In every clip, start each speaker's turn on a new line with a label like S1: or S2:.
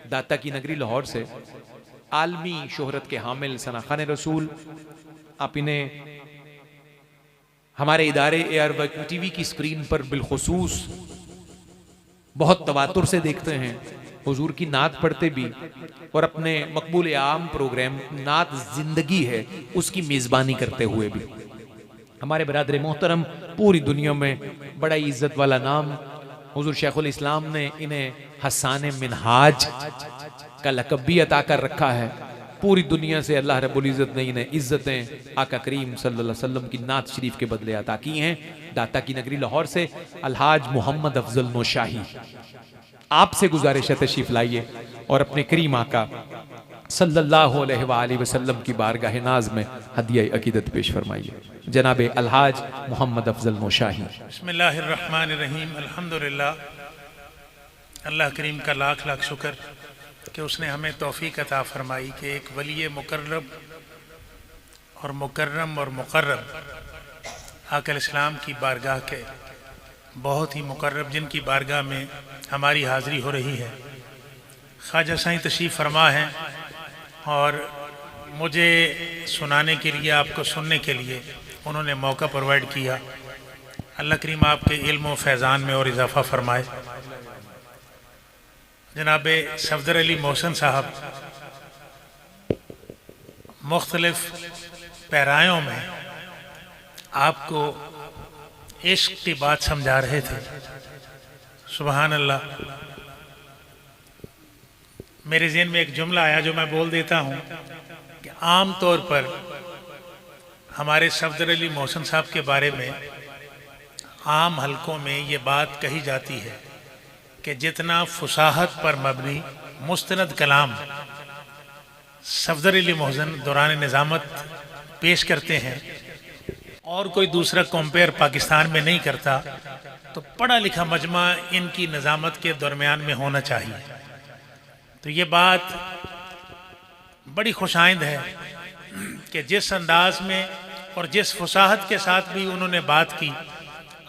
S1: दाता की नगरी लाहौर से आलमी शोहरत के हामिल सना खान रसूल, आप इन्हें हमारे इदारे AR टीवी की स्क्रीन पर बिलखुसूस बहुत तवातुर से देखते हैं, हुजूर की नात पढ़ते भी, और अपने मकबूल आम प्रोग्राम नात जिंदगी है उसकी मेज़बानी करते हुए भी। हमारे बरादर मोहतरम, पूरी दुनिया में बड़ा इज्जत वाला नाम, हुजूर शेखुल इस्लाम ने इन्हें हसान मिनहाज का लक़ब भी अता कर रखा है। पूरी दुनिया से अल्लाह रब्बुल इज़्ज़त ने इन्हें इज़्ज़तें आका करीम सल्लल्लाहु अलैहि वसल्लम की नात शरीफ के बदले अता की हैं। दाता की नगरी लाहौर से अलहाज मोहम्मद अफजल नौशाही, आपसे गुजारिश है तशरीफ लाइए और अपने करीम आका सल्लल्लाहु अलैहि वसल्लम की बारगाह नाज में हदिया अकीदत पेश फरमाइए। जनाब अलहाज मोहम्मद अफजल नौशाही।
S2: बिस्मिल्लाहिर्रहमानिर्रहीम। अल्हम्दुलिल्लाह, अल्लाह करीम का लाख लाख शुक्र कि उसने हमें तौफीक अता फरमाई कि एक वली मुकर्रब और मुकर्रम और मुकर्रब आकल इस्लाम की बारगाह के बहुत ही मुकर्रब, जिनकी बारगाह में हमारी हाज़िरी हो रही है, ख्वाजा साईं तशरीफ़ फरमा हैं और मुझे सुनाने के लिए, आपको सुनने के लिए उन्होंने मौका प्रोवाइड किया। अल्लाह करीम आपके इल्म व फैज़ान में और इजाफ़ा फरमाए। जनाब सफदर अली मोहसन साहब मुख्तलिफ पैरायों में आपको इश्क की बात समझा रहे थे। सुबहान अल्लाह। मेरे ज़हन में एक जुमला आया जो मैं बोल देता हूँ कि आम तौर पर हमारे सफदर अली मोहसन साहब के बारे में आम हलकों में ये बात कही जाती है कि जितना फुसाहत पर मबनी मुस्तनद कलाम सफदर अली मोहसन दौरान निज़ामत पेश करते हैं और कोई दूसरा कंपेयर पाकिस्तान में नहीं करता, तो पढ़ा लिखा मजमा इनकी निज़ामत के दरमियान में होना चाहिए। तो ये बात बड़ी खुशाइंद है कि जिस अंदाज में और जिस फुसाहत के साथ भी उन्होंने बात की,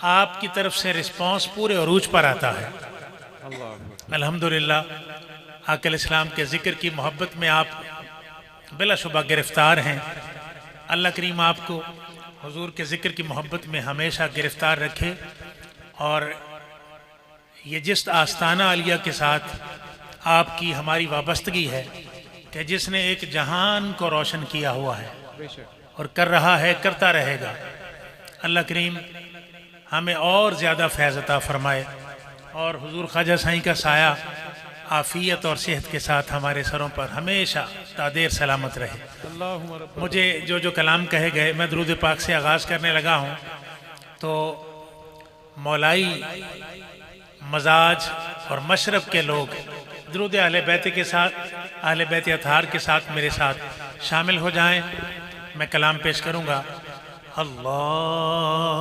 S2: आपकी तरफ से रिस्पांस पूरे अरूज पर आता है। अल्हम्दुलिल्लाह, आकल इस्लाम के ज़िक्र की मोहब्बत में आप बिलाशुबा गिरफ्तार हैं। अल्लाह करीम आपको हुजूर के ज़िक्र की मोहब्बत में हमेशा गिरफ्तार रखे और ये जिस आस्ताना आलिया के साथ आपकी हमारी वाबस्तगी है कि जिसने एक जहान को रोशन किया हुआ है और कर रहा है, करता रहेगा, अल्लाह करीम हमें और ज़्यादा फैज़ अता फरमाए और हुजूर ख्वाजा साईं का साया आफ़ियत और सेहत के साथ हमारे सरों पर हमेशा तादेर सलामत रहे। मुझे जो जो कलाम कहे गए, मैं दुरूद पाक से आगाज़ करने लगा हूँ तो मौलाई मजाज और मशरब के लोग दुरूद अहले बैत के साथ, अहले बैत अतहार के साथ मेरे साथ शामिल हो जाएं। मैं कलाम पेश करूँगा। अल्लाहुम्मा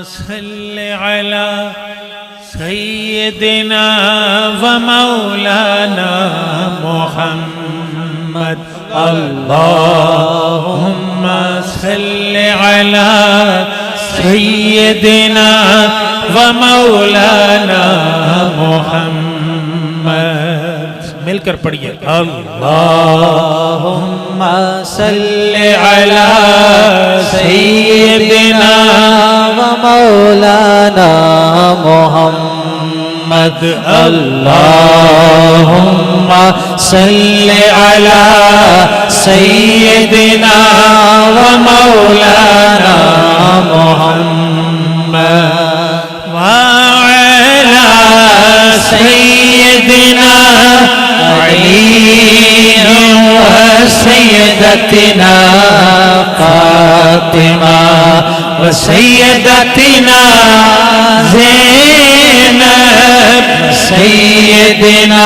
S2: सल्लि अला सय्यिदिना व मौलाना मुहम्मद। अल्लाहुम्मा सल्लि अला सय्यिदिना व मौलाना मुहम्मद। मिलकर पढ़िए। अल्लाहुम्मा सल्लि अला सय्यिदिना व मौलाना मुहम्मद। अल्लाहुम्मा सल्लि अला सय्यिदिना व मौलाना मुहम्मद व अला सय्यिदिना सय्यदतिना फातिमा व सय्यदतिना ज़ैनब सय्यदिना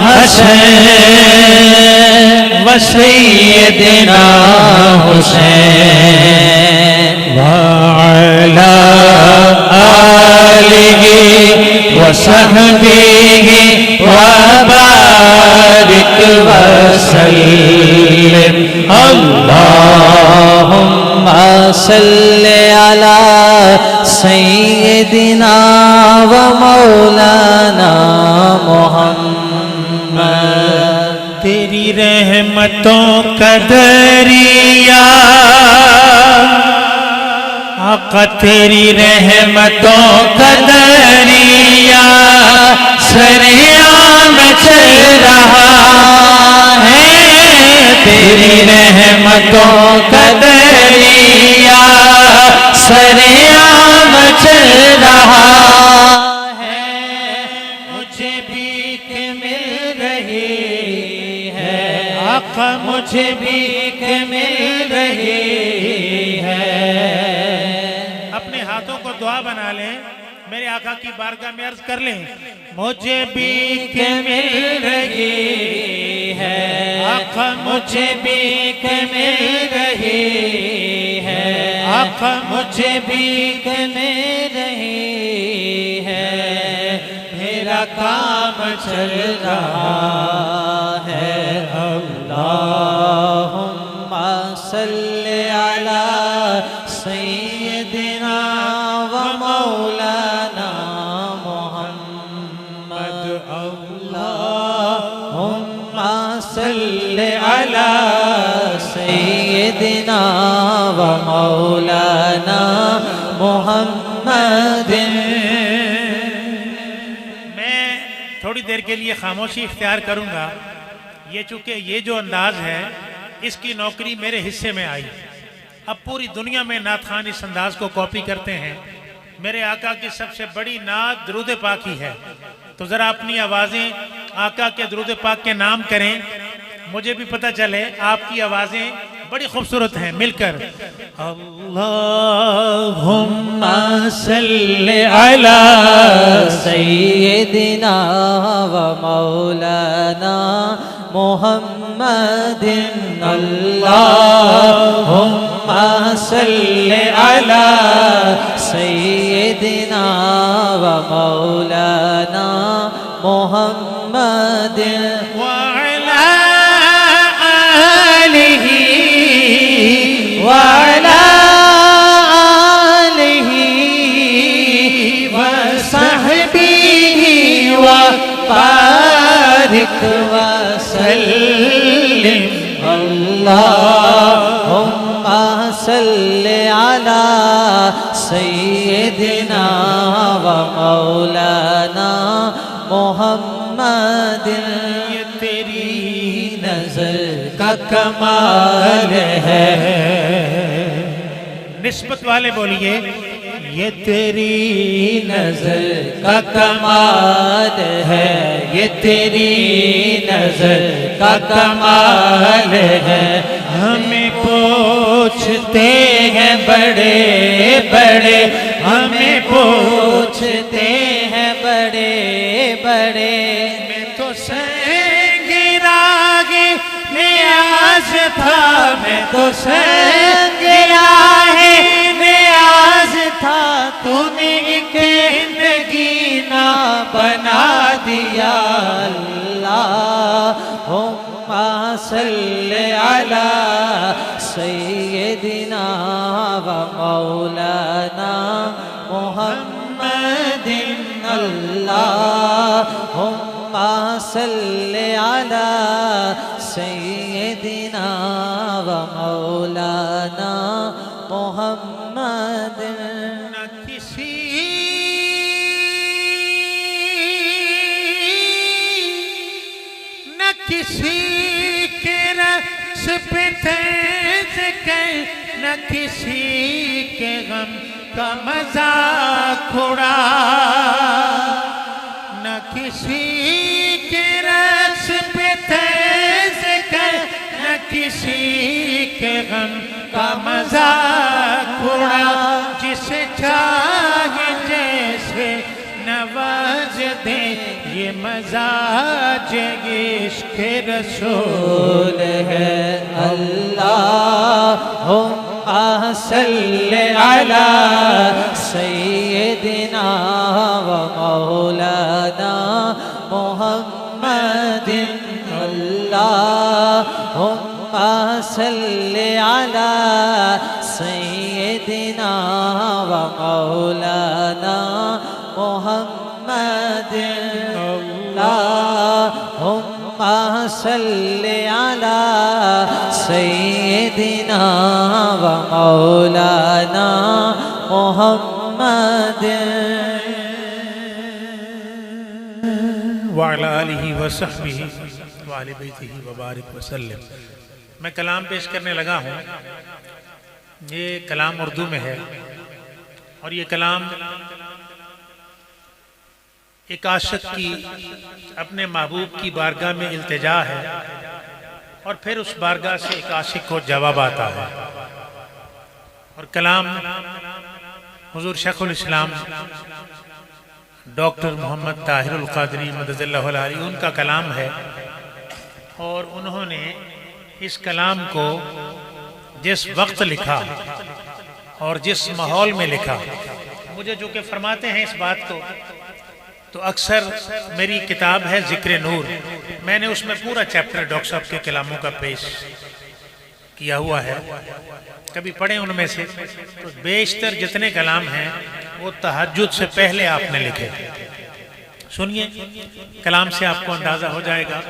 S2: हसन व सय्यदिना हुसैन व अला आलिहि व सहबिहि व बारिक व सल्लिम। अल्लाहुम्मा सल्लि अला सय्यिदिना व मौलाना मुहम्मद। तेरी रहमतों का दरिया, आका तेरी रहमतों का दरिया सरेआम चल रहा है। तेरी रहमतों का दरिया सरेआम चल रहा है। मुझे भीख मिल रही है आका, मुझे भीख मिल रही है। अपने हाथों को दुआ बना लें, मेरे आका की बारगाह में अर्ज कर लें, मुझे भीख मिल रही है आका, मुझे भीख मिल रही है आका, मुझे भीख मिल रही है। मेरा काम चल रहा है। अल्लाहुम्मा सल्ली अला सय्यदिना व मौलाना मुहम्मद। अल्लाहुम्मा सल्ली अला सय्यदिना व मौलाना मुहम्मद। मैं थोड़ी देर के लिए खामोशी इख्तियार करूंगा। ये चूंकि ये जो अंदाज है इसकी नौकरी मेरे हिस्से में आई। अब पूरी दुनिया में नात खान इस अंदाज को कॉपी करते हैं। मेरे आका की सबसे बड़ी नात दुरूद पाक ही है। तो ज़रा अपनी आवाज़ें आका के दुरूद पाक के नाम करें, मुझे भी पता चले आपकी आवाज़ें बड़ी खूबसूरत हैं। मिलकर अल्लाहुम्मा सल्ली अला सय्यदिना व मौलाना मुहम्मदिन। अल्लाहुम्मा सल्ली अला सय्यदिना व मौलाना मुहम्मदिन व अला आलिहि व अला आलिहि व सहबिहि व बारिक व सल्लिम। अल्लाहुम्मा सल्ली अला सय्यदिना व मौलाना मुहम्मदिन। ये तेरी नजर का कमाल है। निस्बत वाले बोलिए, ये तेरी नजर का कमाल है, ये तेरी नजर का कमाल है। हमें पूछते हैं बड़े बड़े, हमें पूछते हैं बड़े बड़े। मैं तो संगिरागे नियाज था, मैं तो संगिरागे नियाज था। तूने एक नगीना बना दिया। अल्लाहुम्मा सल्ली अला सय्यदिना व मौलाना मुहम्मदिन। अल्लाहुम्मा सल्ली अला सय्यदिना व मौलाना मुहम्मदिन। किसी के रस पे तर्ज कर, न किसी के गम का मजाक उड़ा, न किसी के रस पे तर्ज कर, न किसी के गम का मजाक उड़ा। जिसे चाहे जैसे नवाज दे, ये मजाज इश्क़ रसूल है। अल्लाहुम्मा सल्ली अला सय्यदिना व मौलाना मुहम्मदिन। अल्लाहुम्मा सल्ली अला सय्यदिना व मौलाना मुहम्मदिन। अल्लाहुम्मा
S3: सल्लि अला सय्यिदिना व मौलाना मुहम्मद
S2: व अला आलिहि व सहबिहि व अहले बैतिहि व बारिक वसल्लम। मैं कलाम पेश करने लगा हूँ। ये कलाम उर्दू में है और ये कलाम एक आशिक की अपने महबूब की बारगाह में इल्तिजा है और फिर उस बारगाह से एक आशिक को जवाब आता है। और कलाम हुजूर शेखुल इस्लाम डॉक्टर मोहम्मद ताहिरुल क़ादरी मददल्लाहु अलैहि उनका कलाम है और उन्होंने इस कलाम को जिस वक्त लिखा और जिस माहौल में लिखा, मुझे जो कि फरमाते हैं इस बात को, तो अक्सर मेरी किताब है ज़िक्र नूर, मैंने उसमें पूरा चैप्टर डॉक्टर साहब के कलामों का पेश किया हुआ है। कभी पढ़े उनमें से तो बेशतर जितने कलाम हैं वो तहज्जुद से पहले आपने लिखे। सुनिए, कलाम से आपको अंदाजा हो जाएगा।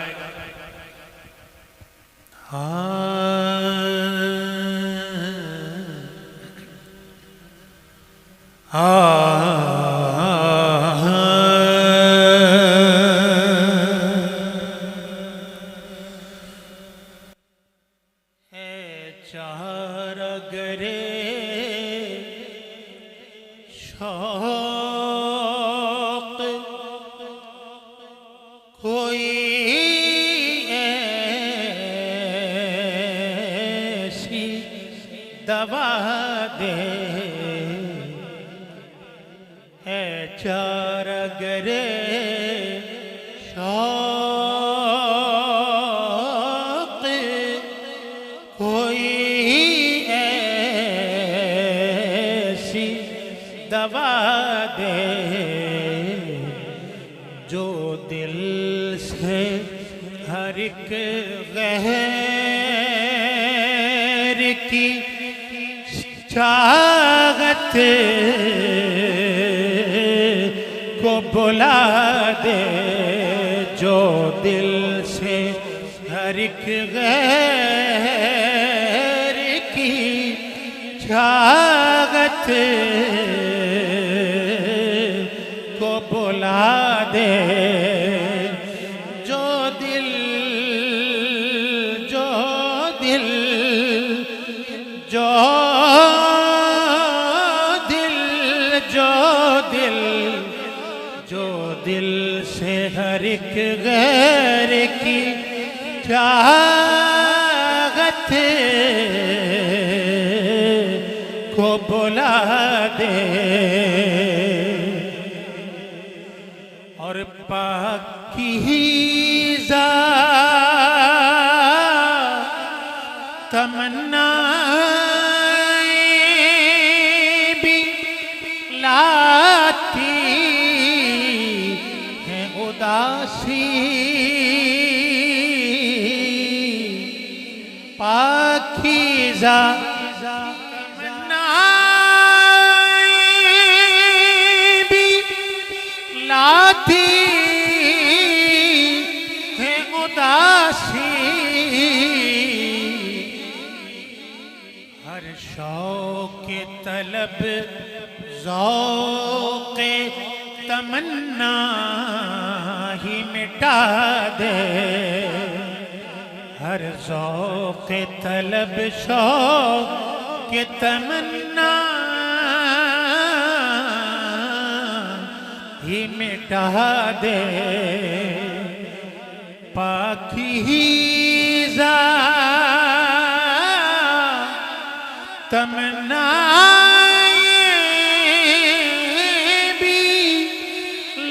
S2: दवा दे है चार गरे शौक़ कोई ऐसी दवा दे जो दिल से हर एक गैर की चाहत को बुला दे, जो दिल से हर एक गैर की चाहत को बुला दे, जो दिल से हर एक गैर की चाहत को बुला दे, और पाकीज़ा तमन्नाएं भी लाती उदासी, पाकीज़ा तमन्नाएं भी लाती है उदासी, हर शौक़ तलब ज़ौक़ तमन्ना ही मिटा दे, हर ज़ौक़ तलब शौक़ तमन्ना ही मिटा दे, पाकीज़ा तमन्नाएं भी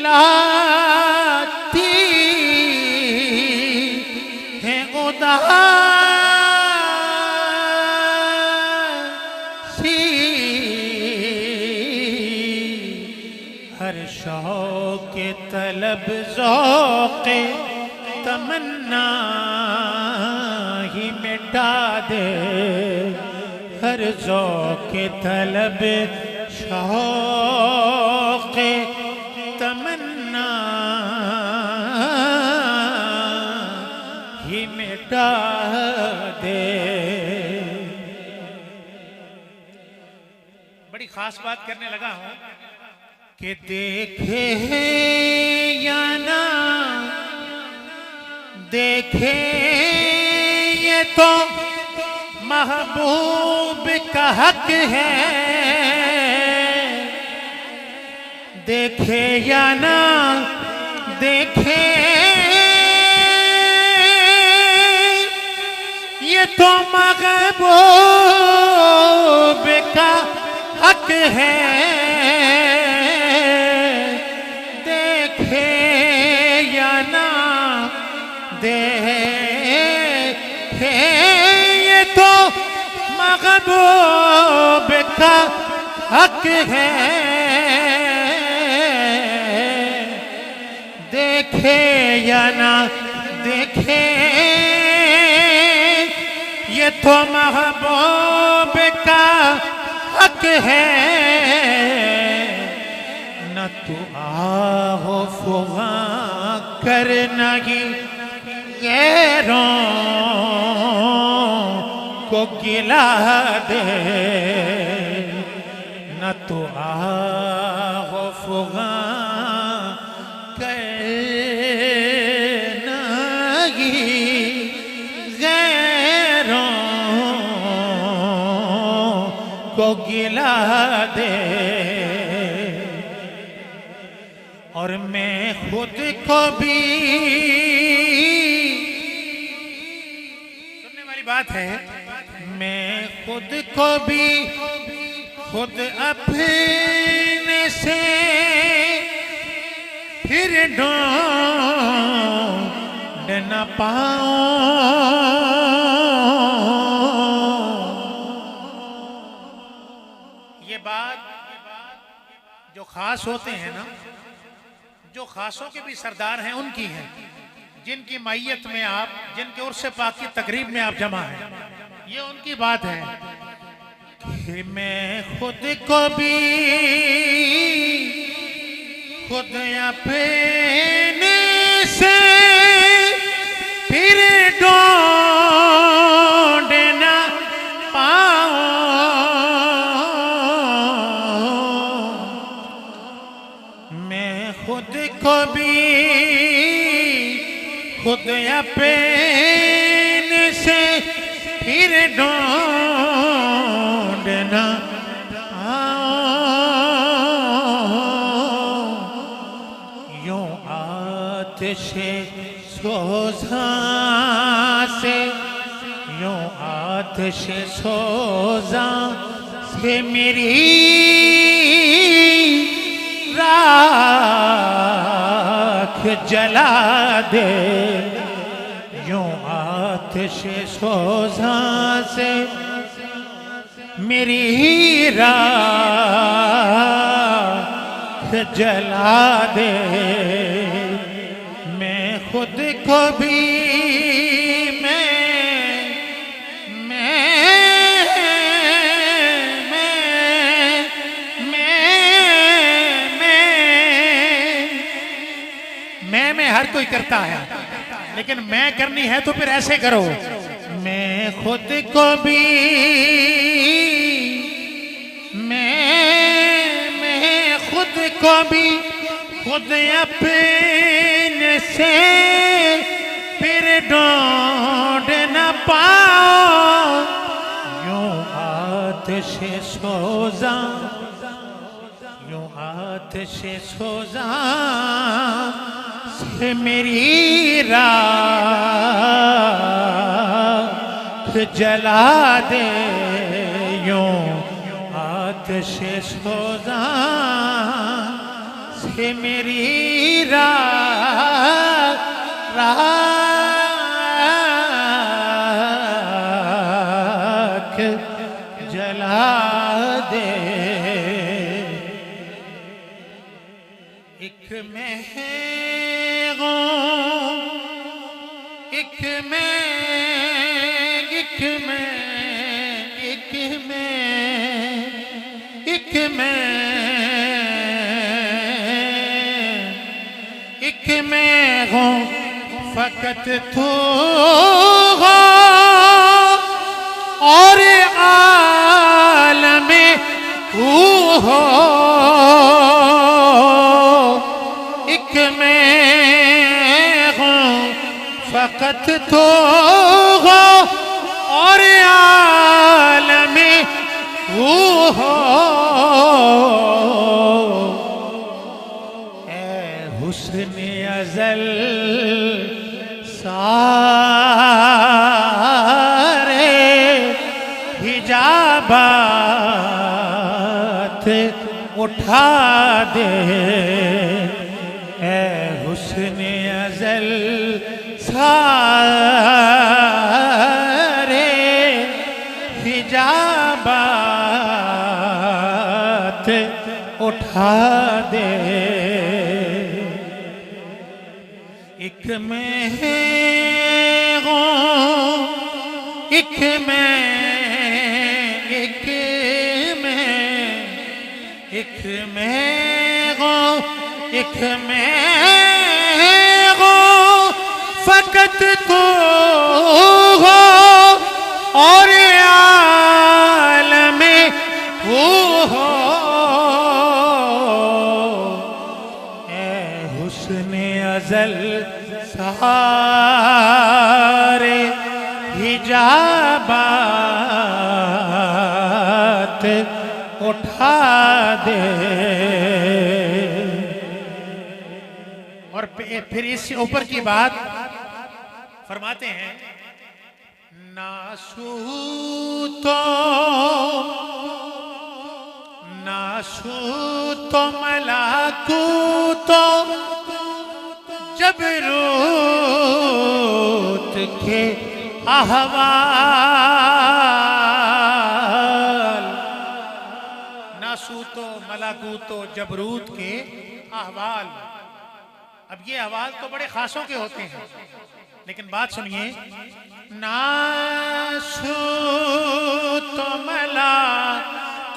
S2: लाती है उदासी, हर शौक़ तलब ज़ौक़ तमन्ना ही मिटा दे, हर ज़ौक़ तलब शौक़ तमन्ना मिटा दे। बड़ी खास बात करने लगा हूं कि देखे या ना देखे ये तो महबूब का हक है, देखे या ना देखे ये तो महबूब का हक है, देखे या ना देखे ये तो महबूब का हक है, देखे या ना देखे ये तो महबूब का हक है। न तू आहो फुगा करना ही गैरों को गिला दे, न तू आहो फुगा करना ही गैरों को गिला दे। और मैं खुद को भी, सुनने वाली बात है, मैं खुद को भी खुद अपने से फिर ढूंढ न पाऊं। ये बात जो खास होते हैं ना, जो खासों के भी सरदार हैं उनकी है, जिनकी मैयत में आप, जिनके उर्स पाक की तकरीब में आप जमा हैं, ये उनकी बात है कि मैं खुद को भी खुद अपने से फिर ढूंढ न पाऊं। मैं खुद को भी खुद अपने से फिर ढूंढ न पाऊं। यूं आतिशे सोज़ा से, यूं आतिशे सोज़ा से मेरी राख जला दे, यूं आतिशे सोज़ा से मेरी राख जला दे। मैं खुद को भी मैं हर कोई करता है, लेकिन मैं करनी है तो फिर ऐसे करो। मैं खुद को भी मैं खुद को भी खुद अपने से फिर ढूंढ न पाऊं। यूं आतिशे सोज़ा, यूं आतिशे सोज़ा से मेरी राख जला दे, यूं आतिशे सोज़ा से मेरी राख जला दे। एक मैं फकत तू हो और आलम तू हो, एक मैं हूँ फकत तू हो और आलम तू हो। ए हुस्न अज़ल सारे हिजाबात उठा दे, ए हुस्न अज़ल सारे हिजाबात उठा दे। एक मैं हूँ, एक मैं, एक मैं हूँ, एक मैं हूँ फकत तू हो और आलम तू हो। ए हुस्न अज़ल सारे हिजाबात उठा दे। और फिर इससे ऊपर की बात फरमाते हैं, नासूतो मलाकूतो जबरूत के अहवाल, नासूतो मलाकूतो जबरूत के अहवाल। अब ये अहवाल तो बड़े खासों के होते हैं, लेकिन बात सुनिए, नासूतो मलाकूतो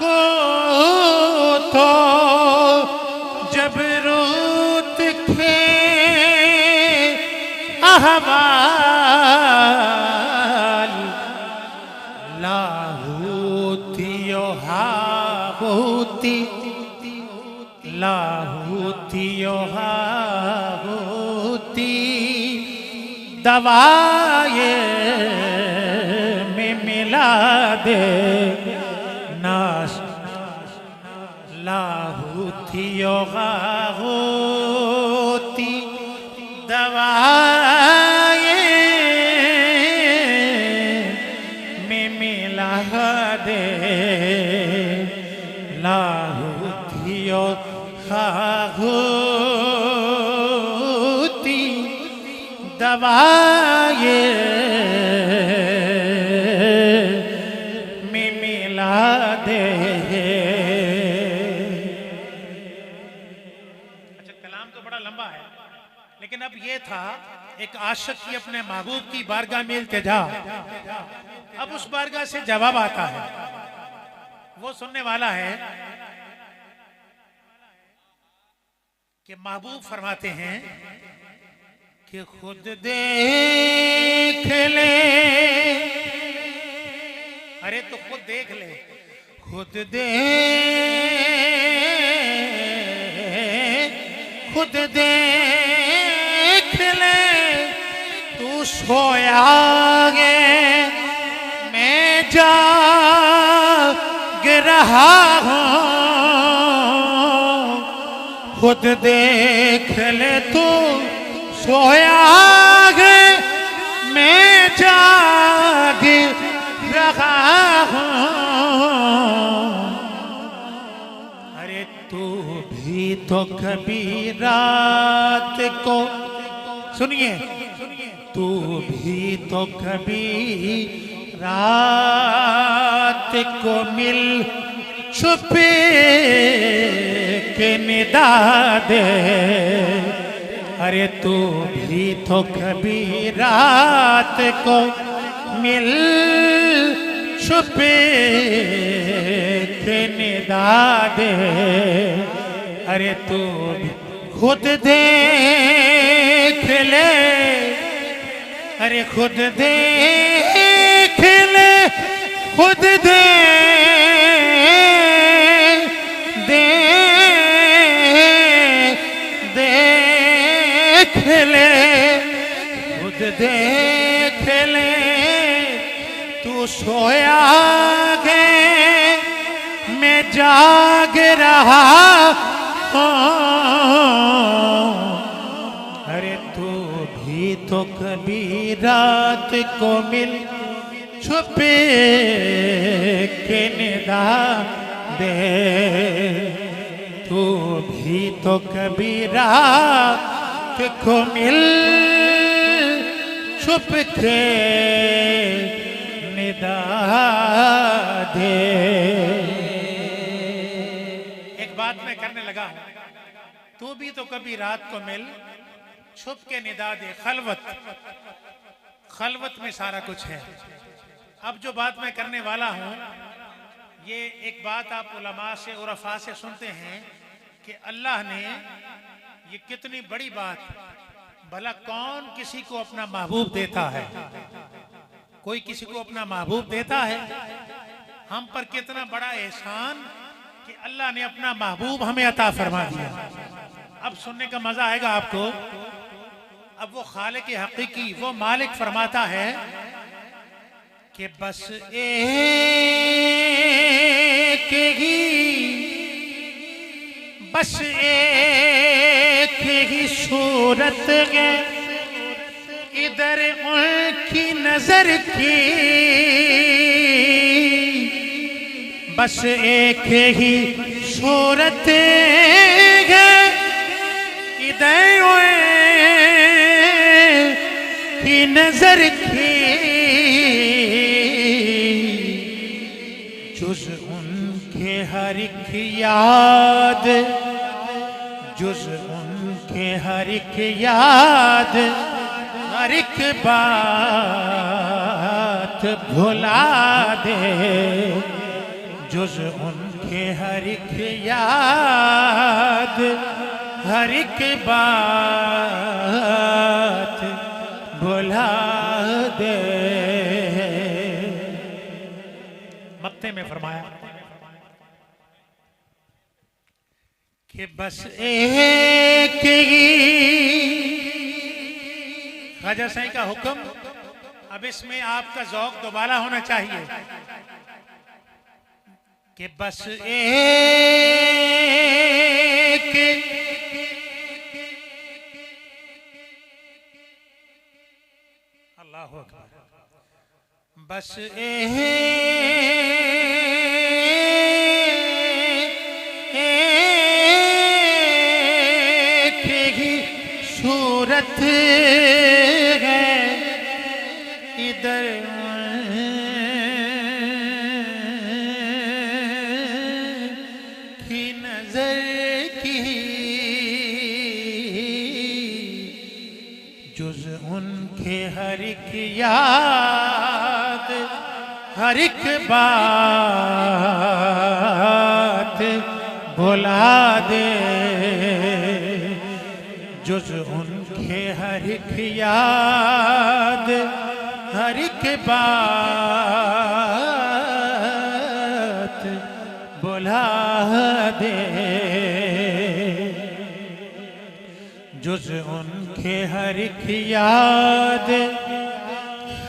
S2: जबरूत के अहवाल, लाहूतियो हाहूती, लाहूतियो हाहूती दवाए में मिला दे। नास लाहूतियो हाहूती दवाए में मिला दे। लाहूतियो हाहूती दवाए में मिला दे। अच्छा, कलाम तो बड़ा लंबा है, लेकिन अब ये था एक आशिक की अपने महबूब की बारगाह में इल्तिजा। अब उस बारगाह से जवाब आता है, वो सुनने वाला है कि महबूब फरमाते हैं कि खुद देख ले, अरे तो खुद देख ले, खुद देख ले, तू सोया गे मैं जाग रहा हूँ। खुद देख ले तू सोया गे मैं जाग रहा हूँ। अरे तू भी तो कभी रात को, सुनिए, तू भी तो कभी रात को मिल छुपे के निदा दे। अरे तू भी तो कभी रात को मिल छुपे के निदा दे। अरे तू खुद देख ले अरे खुद देख ले, खुद देख ले, खुद देख ले, तू सोया है मैं जाग रहा हूँ। अरे तू भी तो कभी रात को मिल छुपे के निदा दे, तू भी तो कभी रात को मिल छुप के निदा दे। एक बात मैं करने लगा हूं, तू भी तो कभी रात को मिल छुप के निदा दे। खलवत, खलवत में सारा कुछ है। अब जो बात मैं करने वाला हूं, ये एक बात आप उलमा से, उरफा से सुनते हैं कि अल्लाह ने ये कितनी बड़ी बात, भला कौन किसी को अपना महबूब देता है? कोई किसी को अपना महबूब देता है? हम पर कितना बड़ा एहसान कि अल्लाह ने अपना महबूब हमें अता फरमा दिया। अब सुनने का मजा आएगा आपको। अब वो खालिक हकीकी, वो मालिक फरमाता है कि बस एक ही सूरत है इधर उनकी नजर की, बस एक ही सूरत है इधर उनकी नजर की, जुज उनके हर एक याद, जुज उनके हर एक याद, हर एक बात भुला दे, जुज उनके हर एक याद, हर एक बात भुला दे। मत्ते में फरमाया कि बस एक ही, ख्वाजा साईं का हुक्म, अब इसमें आपका ज़ौक़ दोबारा होना चाहिए कि बस एक, अल्लाहु अकबर, बस एक ही सूरत है इधर की नजर की, जुज उनके हर एक याद, हर एक बात भुला दे, जुज उनके हर एक याद, हर एक बात भुला दे, जुज उनके हर एक याद,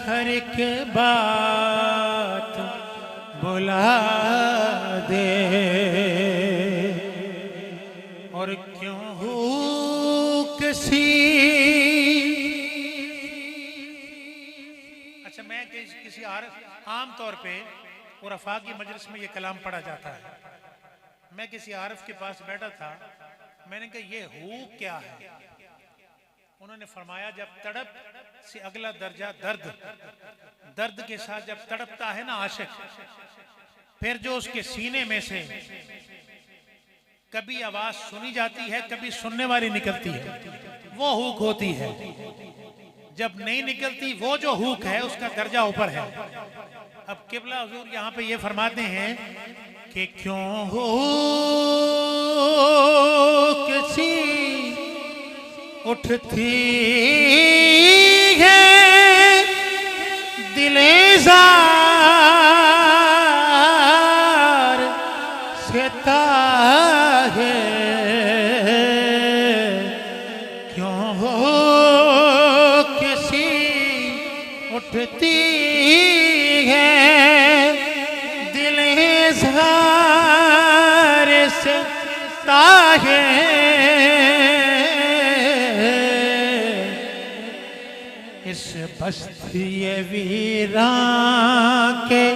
S2: हर एक बात भुला दे। और क्यों हो किसी, अच्छा मैं किसी आम तौर पे उरफा की मजलिस में ये कलाम पढ़ा जाता है। मैं किसी आरिफ के पास बैठा था, मैंने कहा ये हू क्या है? उन्होंने फरमाया जब तड़प से अगला दर्जा दर्द, दर्द के साथ जब तड़पता है ना आशिक, फिर जो उसके सीने में से कभी आवाज सुनी जाती है, कभी सुनने वाली निकलती है, वो हुक होती है। जब नहीं निकलती वो जो हुक है उसका दर्जा ऊपर है। अब किबला हुजूर यहाँ पे ये फरमाते हैं कि क्यों हो किसी उठती है उठती है दिल इज़हार से ताहे इस बस्ती वीरान के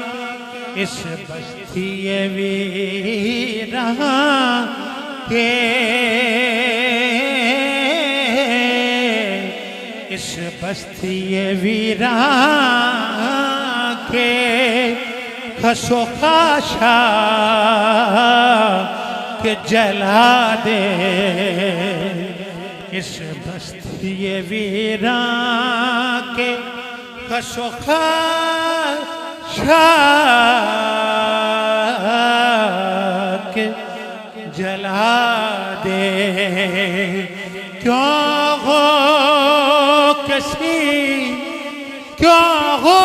S2: इस बस्ती वीरान के इस बस्ती वीरान के खसो खाशा के जला दे इस बस्ती वीरान के खसो खाशा के जला दे क्यों हो किसी क्यों हो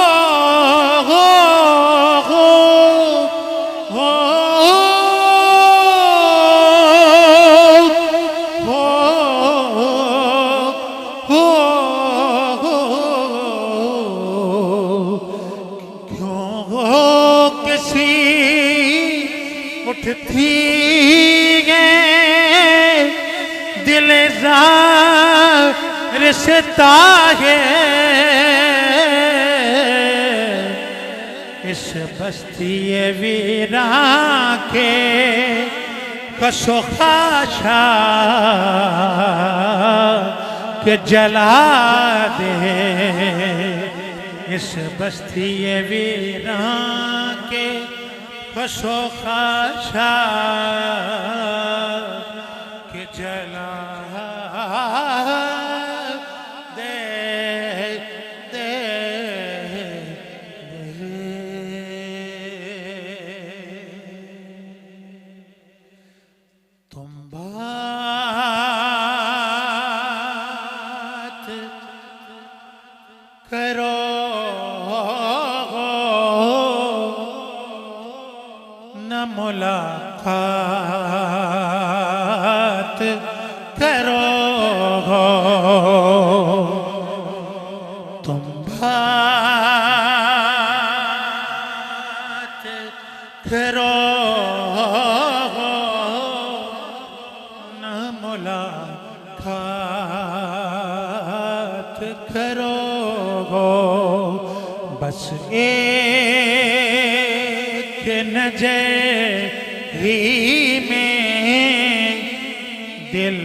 S2: उठती है दिल ज़ार से ताहे इस बस्ती वीरान के खसो खाशा के जला दे इस बस्ती वीरान के खसो खाशा के जला दे दे तुम बात करो मुलाकात करो तुम बात करो न मुलाकात करो बस एक नजर ही में दिल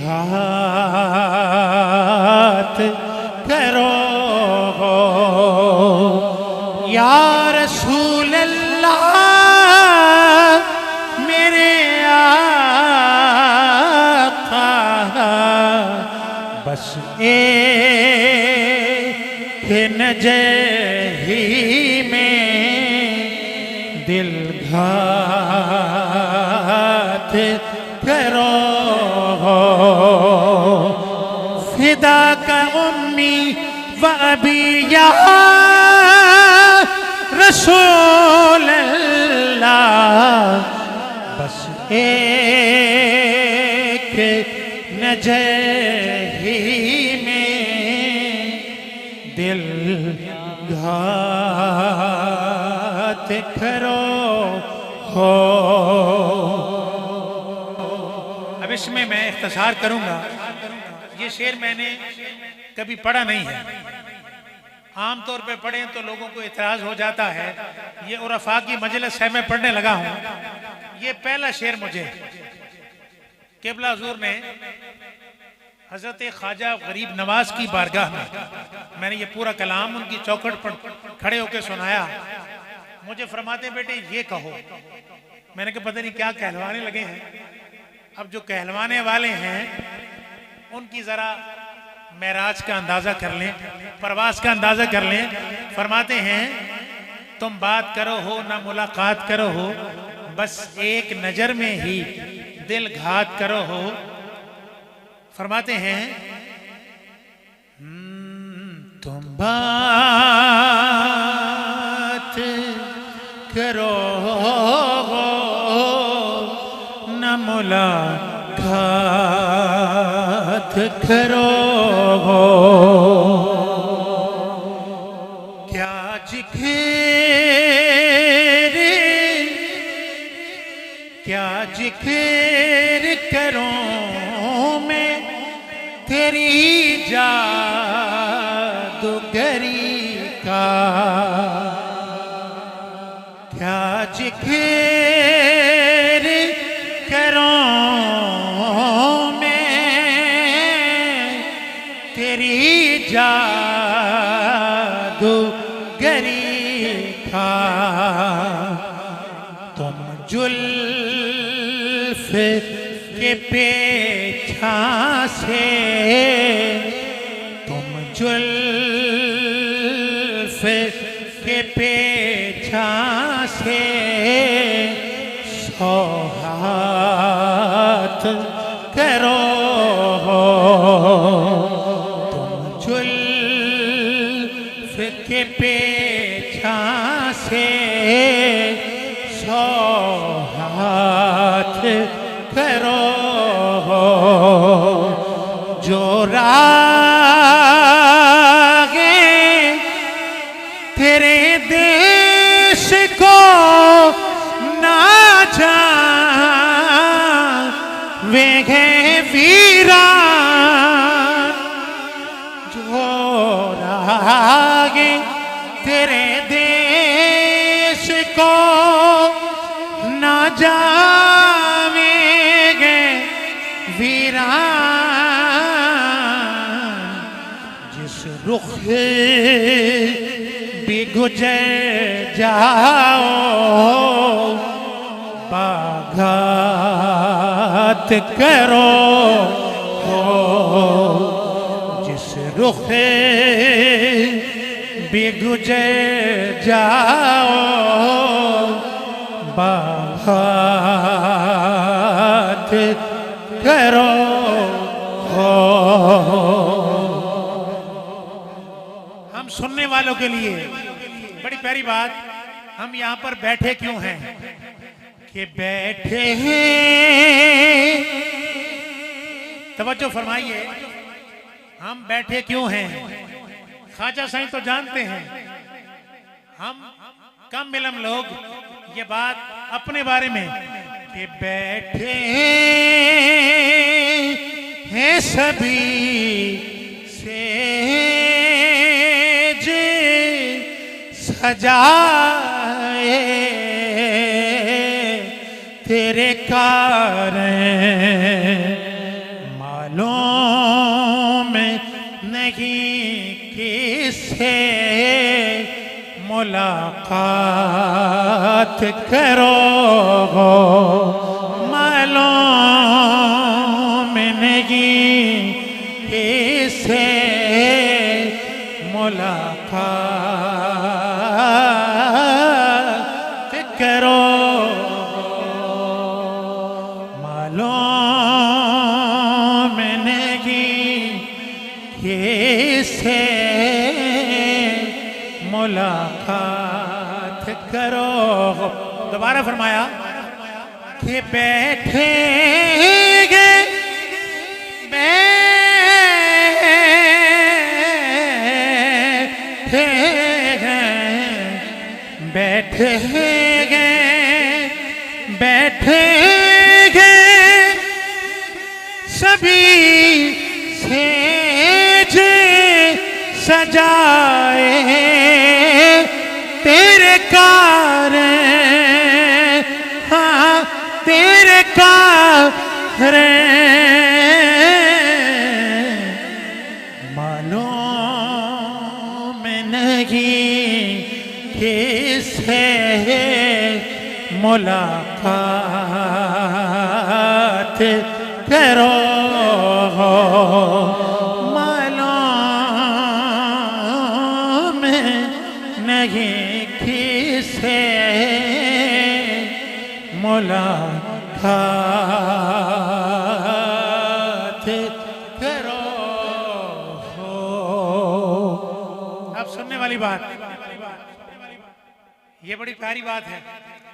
S2: घात करो या रसूल अल्लाह मेरे आका बस एक नजर ही में दिल घात करो फिदा का उम्मी व अबी या रसूल अल्लाह बस एक नजर ही में दिल घात करो हो। अब इसमें मैं इख्तिसार करूंगा। ये शेर मैंने कभी पढ़ा नहीं है, आमतौर पे पढ़ें तो लोगों को इतराज हो जाता है। ये उरफा की मजलिस है, मैं पढ़ने लगा हूँ। ये पहला शेर मुझे क़िबला हुज़ूर ने हजरत ख्वाजा गरीब नवाज की बारगाह में मैंने ये पूरा कलाम उनकी चौखट पर खड़े होकर सुनाया। मुझे फरमाते बेटे ये कहो। मैंने कहा पता नहीं क्या कहलवाने लगे हैं। अब जो कहलवाने वाले हैं उनकी जरा मेराज का अंदाजा कर लें, परवास का अंदाजा कर लें। फरमाते हैं तुम बात करो हो ना मुलाकात करो हो, बस एक नजर में ही दिल घात करो हो। फरमाते हैं तुम बात करो न मुलाकात करो जादूगरी का क्या जिक्र करूं मैं तेरी जादूगरी का। तुम जुल्फ के पेछा से, तुम जुल्फ के पेछा से सौहात करो। तुम जुल्फ के पेछा से सौहात करो। जो रागे तेरे देश को ना जावेंगे वीरान। जो रागे तेरे देश को ना जावेंगे वीरान। जिस रुख भी गुजर जाओ बागात करो। जिस रुख भी गुजर जाओ बागात करो। हम सुनने वालों के लिए बड़ी प्यारी बात, हम यहाँ पर बैठे क्यों हैं? कि बैठे हैं, तवज्जो फरमाइए, हम बैठे क्यों हैं? ख्वाजा साईं तो जानते हैं, हम कम मिलम लोग ये बात अपने बारे में कि बैठे हैं सभी सेज सजाए तेरे कारण। मालूम नहीं किससे मुलाकात करो। मालूम नहीं किससे मुलाकात करो। मालूम नहीं किससे मुलाकात करो। दोबारा फरमाया कि बैठेंगे बैठेंगे बैठेंगे सभी सेज सजाए तेरे कारण। हाँ तेरे कारण। मालूम नहीं किससे मुलाकात करो। मालूम नहीं किससे मुलाकात करो। अब सुनने वाली बात, ये बड़ी प्यारी बात है।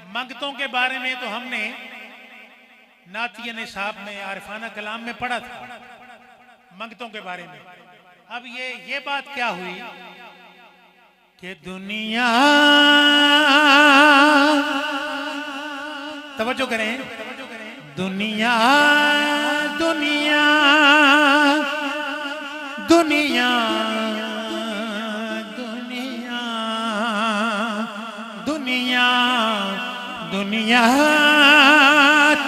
S2: मंगतों के बारे में तो हमने नातिया निसाब में आरिफाना कलाम में पढ़ा था, मंगतों के बारे में। अब ये बात क्या हुई कि दुनिया, तवज्जो करें, दुनिया दुनिया दुनिया दुनिया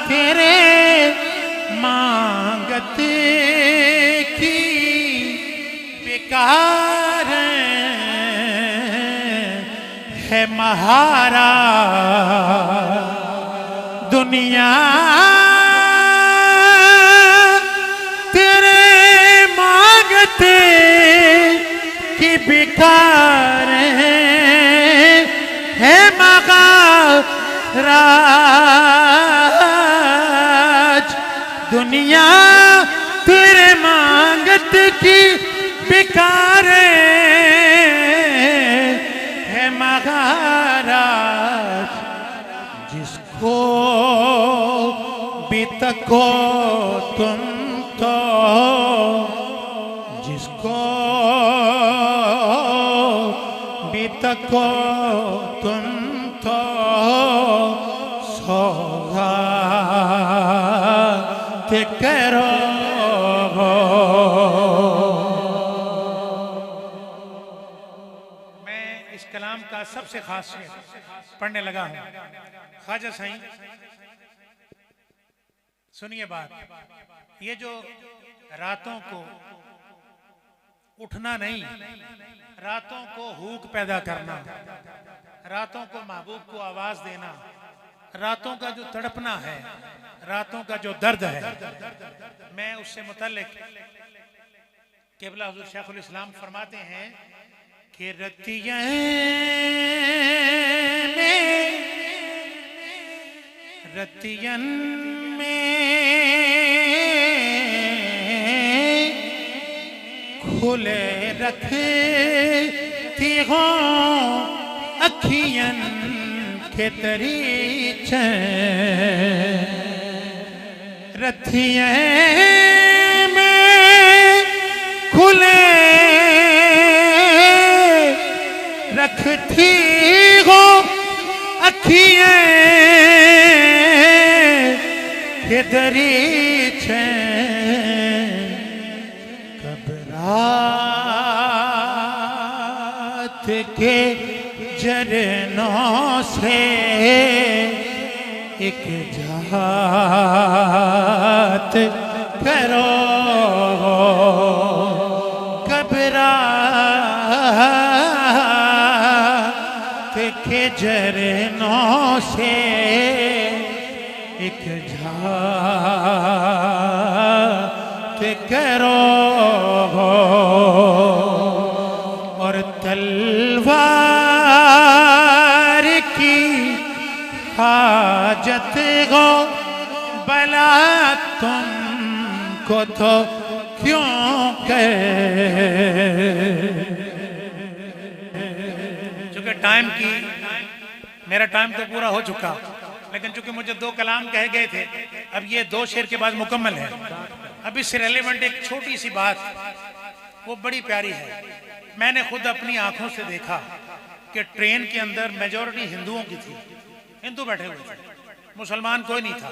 S2: तेरे मांगते की बेकार है महारा दुनिया तेरे मांगते की बेकार है महाराज दुनिया तेरे मांगत की बेकार है महाराज जिसको भी तको तुम तो जिसको भी तको तुम तो सौगात करो मैं इस कलाम का सबसे खास शेर पढ़ने लगा हूं ख्वाजा साईं सुनिए बात ये जो रातों को उठना नहीं रातों को हुक पैदा करना रातों को महबूब को आवाज देना रातों का जो तड़पना है रातों का जो दर्द है मैं उससे मुतल्लिक क़िबला हुज़ूर शेखुल इस्लाम फरमाते हैं कि रतियां में खुले रखती हो अखियन के तरीचे रतियां में खुले रखती हो अखियन के दरीचे कबरात के झरनों से एक जहात करो कबरात के झरनों से एक झात करो और तलवार की हाजत हो भला तुमको तो क्यों चूंकि टाइम की मेरा टाइम तो पूरा हो चुका लेकिन चूंकि मुझे 2 कलाम कहे गए थे अब ये 2 शेर के बाद मुकम्मल है अब इससे रेलेवेंट एक छोटी सी बात वो बड़ी प्यारी है मैंने खुद अपनी आंखों से देखा कि ट्रेन के अंदर मेजॉरिटी हिंदुओं की थी हिंदू बैठे हुए थे मुसलमान कोई नहीं था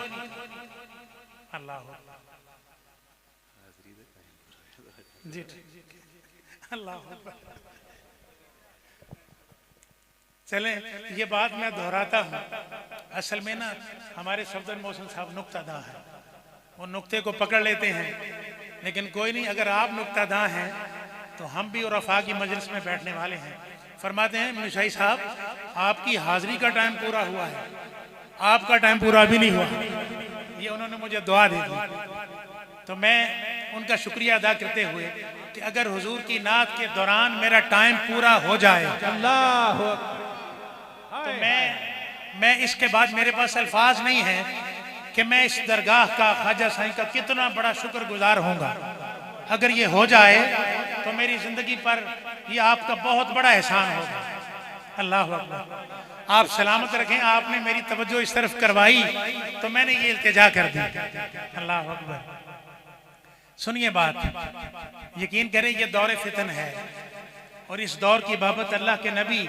S2: अल्लाह जी अल्लाह चले ये बात मैं दोहराता हूँ असल में ना हमारे सफदर मोहसिन साहब नुक्तादां हैं वो नुक्ते को पकड़ लेते हैं लेकिन कोई नहीं अगर आप नुक्तादां हैं तो हम भी उरफा की मजलिस में बैठने वाले हैं फरमाते हैं मिशाई साहब आपकी हाजिरी का टाइम पूरा हुआ है आपका टाइम पूरा भी नहीं हुआ ये उन्होंने मुझे दुआ दी थी तो मैं उनका शुक्रिया अदा करते हुए कि अगर हुजूर की नात के दौरान मेरा टाइम पूरा हो जाए अल्लाह तो मैं इसके बाद मेरे पास अल्फाज नहीं है कि मैं इस दरगाह का ख्वाजा साईं का कितना बड़ा शुक्रगुजार होऊंगा अगर ये हो जाए तो मेरी जिंदगी पर ये आपका बहुत बड़ा एहसान होगा अल्लाह अकबर आप सलामत रखें आपने मेरी तवज्जो इस तरफ करवाई तो मैंने ये इल्तिजा कर दी अल्लाह अकबर सुनिए बात यकीन करें ये दौर फितन है और इस दौर की बाबत अल्लाह के नबी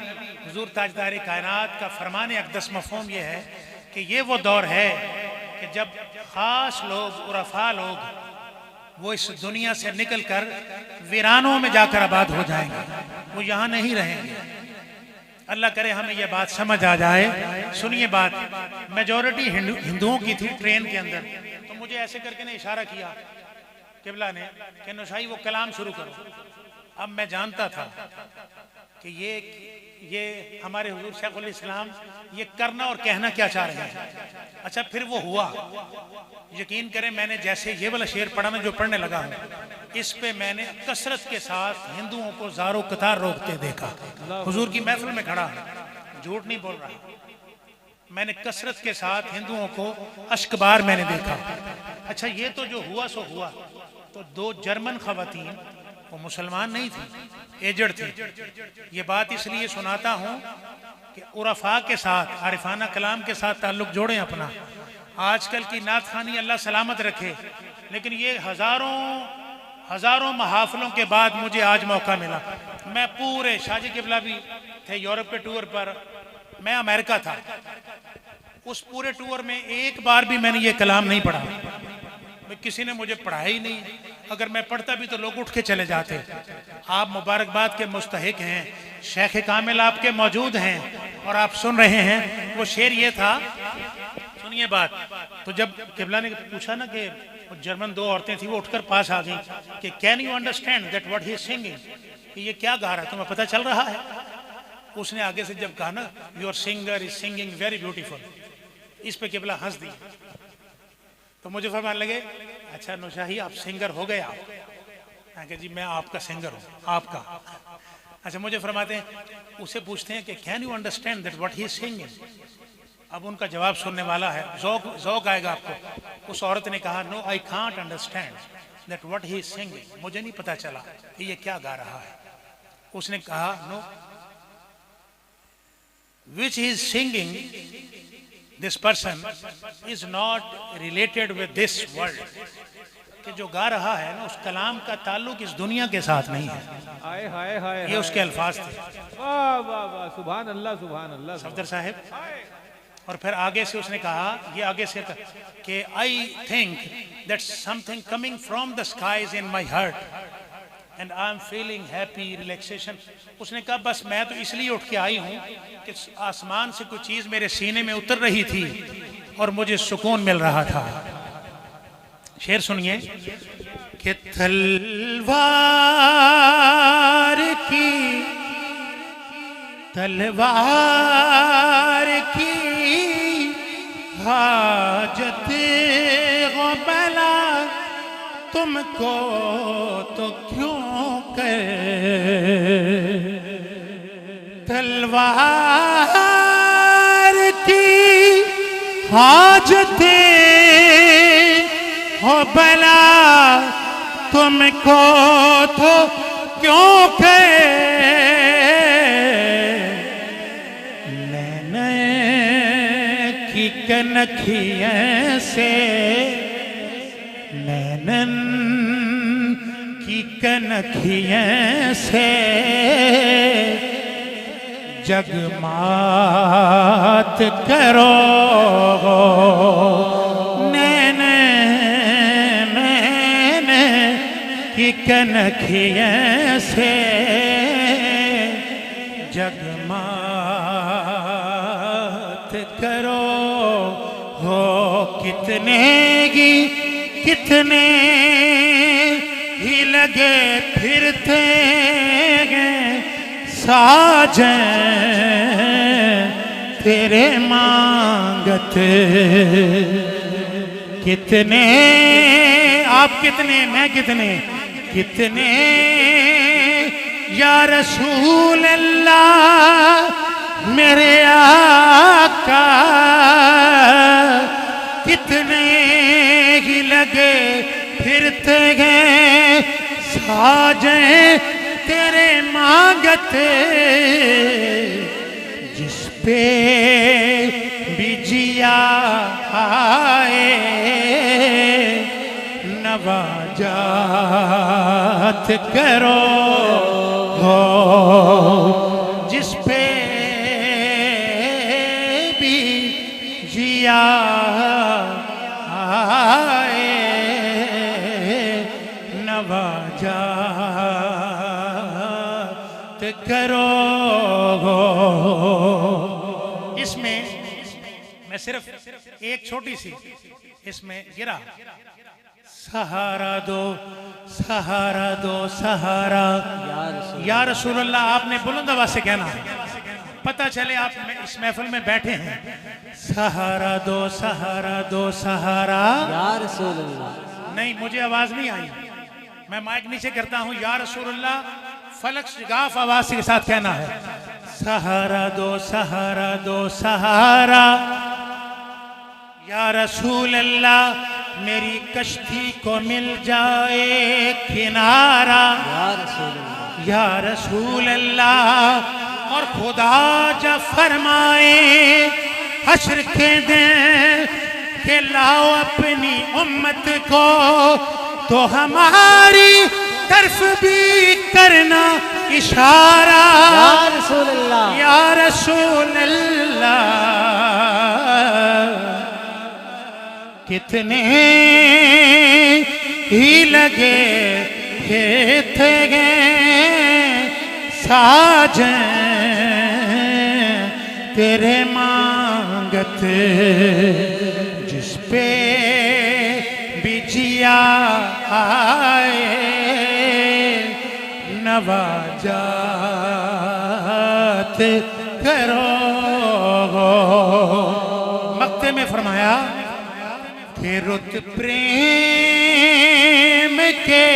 S2: हुजूर ताजदार कायनात का फरमान अक़दस मफ़हूम ये है कि ये वो दौर है कि जब खास लोग उरफा लोग वो इस दुनिया से निकलकर वीरानों में जाकर आबाद हो जाएंगे वो यहाँ नहीं रहेंगे अल्लाह करे हमें यह बात समझ आ जाए। सुनिए बात, मेजॉरिटी हिंदुओं की थी ट्रेन के अंदर, तो मुझे ऐसे करके ने इशारा किया किबला ने कि नौशाही वो कलाम शुरू करो। अब मैं जानता था कि ये हमारे हुजूर शेखुल इस्लाम ये करना और कहना क्या चाह रहे हैं। अच्छा फिर वो हुआ, यकीन करें मैंने जैसे ये वाला शेर पढ़ा ना जो पढ़ने लगा हूँ, इस पे मैंने कसरत के साथ हिंदुओं को ज़ारो कतार रोकते देखा। हुजूर की महफिल में खड़ा हूं, झूठ नहीं बोल रहा, मैंने कसरत के साथ हिंदुओं को अश्कबार मैंने देखा। अच्छा ये तो जो हुआ सो हुआ, तो 2 जर्मन खवातीन, वो मुसलमान नहीं थी, एजड थी। ये बात इसलिए सुनाता हूँ कि उरफा के साथ, आरिफाना कलाम के साथ ताल्लुक जोड़ें अपना। आजकल की नात खानी अल्लाह सलामत रखे, लेकिन ये हजारों महाफिलों के बाद मुझे आज मौका मिला। मैं पूरे शाजी किबला भी थे यूरोप के टूर पर, मैं अमेरिका था, उस पूरे टूर में एक बार भी मैंने ये कलाम नहीं पढ़ा, किसी ने मुझे पढ़ाया ही नहीं। अगर मैं पढ़ता भी तो लोग उठ के चले जाते। आप मुबारकबाद के मुस्तहिक हैं, शेख कामिल आपके मौजूद हैं और आप सुन रहे हैं। वो शेर ये था, सुनिए बात। तो जब किबला ने पूछा ना कि जर्मन 2 औरतें थी, वो उठकर पास आ गई कि can you understand that what he is singing, कि ये क्या गा रहा है, तुम्हें पता चल रहा है। उसने आगे से जब कहा ना your singer is singing very beautiful, इस पे किबला हंस दी। तो मुझे फरमाने लगे अच्छा नौशाही आप सिंगर हो गए आप? मैं कहा जी मैं आपका सिंगर हूँ, आपका। अच्छा मुझे फरमाते हैं, उसे पूछते हैं कि can you understand that what he is singing. अब उनका जवाब सुनने वाला है, ज़ौक़ आएगा आपको। उस औरत ने कहा no I can't understand that what he is singing, मुझे नहीं पता चला कि ये क्या गा रहा है। उसने कहा know which he is singing this person is not related with this world, कि जो गा रहा है ना उस कलाम का ताल्लुक इस दुनिया के साथ नहीं है।
S1: हाय हाय हाय,
S2: ये उसके अल्फाज थे।
S1: वाह वाह वाह, सुभान अल्लाह सुभान अल्लाह।
S2: सफदर साहब, और फिर आगे से उसने कहा, ये आगे से कि I think that something coming from the skies in my heart and I am feeling happy relaxation. उसने कहा बस मैं तो इसलिए उठ के आई हूँ कि आसमान से कोई चीज़ मेरे सीने में उतर रही थी और मुझे सुकून मिल रहा था। शेर सुनिए कि तलवार की हाजत हो बला तुमको तो क्यों कर, तलवार की हाजत हो बला तुमको तो क्यों कर, की कनखियों से, नैनन की कनखियों से जगमात करो, नैन की कनखियों से जगमात करो। हो कितने ही लगे फिरते हैं साजन तेरे मांगत, कितने आप कितने मैं कितने या रसूल अल्लाह मेरे आका, कितने ही लगे फिरते हैं साजे तेरे मांगत, जिस पे भी जिया आए नवाजात करो। हो जिस पे भी जिया आए नवाजात करो। इसमें मैं सिर्फ एक छोटी सी इसमें गिरा, सहारा दो सहारा दो सहारा या रसूल अल्लाह। आपने बुलंद आवाज से कहना है, पता चले आप इस महफिल में बैठे हैं। सहारा दो सहारा दो सहारा
S3: या रसूल अल्लाह।
S2: नहीं, मुझे आवाज नहीं आई, मैं माइक नीचे करता हूं। या रसूल अल्लाह फलक गाफ आवाज के साथ कहना है, सहारा दो सहारा दो सहारा या रसूल अल्लाह। मेरी कश्ती को मिल जाए किनारा
S3: या रसूल अल्लाह।
S2: या रसूल अल्लाह। और खुदा जब फरमाए हश्र के दिन के लाओ अपनी उम्मत को, तो हमारी तरफ भी करना इशारा
S3: या रसूल अल्लाह।
S2: या रसूल अल्लाह। कितने ही लगे थे साजन तेरे मांगत, जिस पे बिजिया आए नवाजात करो। मक्ते में फरमाया कि रुत प्रेम के,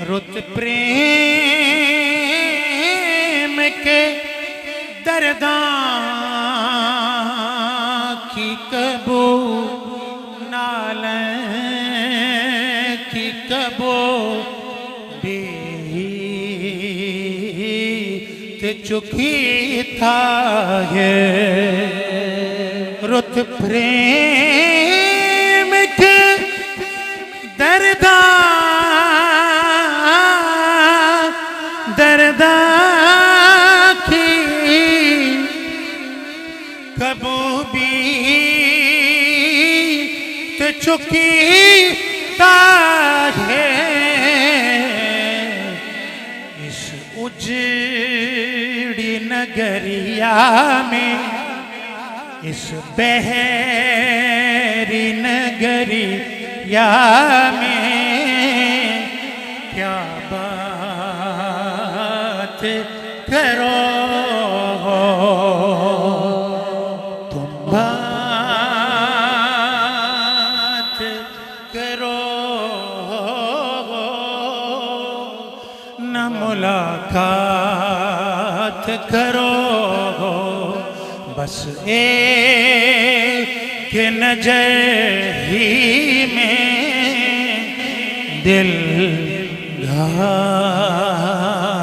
S2: रुत प्रेम के दर्दां की कबू नालें की कबू बीत चुकी था ये। रुत प्रेम के दर्दां की कबू बीत चुकी है। इस उजड़ी नगरिया में, इस बहरी नगरिया में क्या बात करो तुम, बात करो न मुलाकात करो। बस एक नजर ही में दिल घात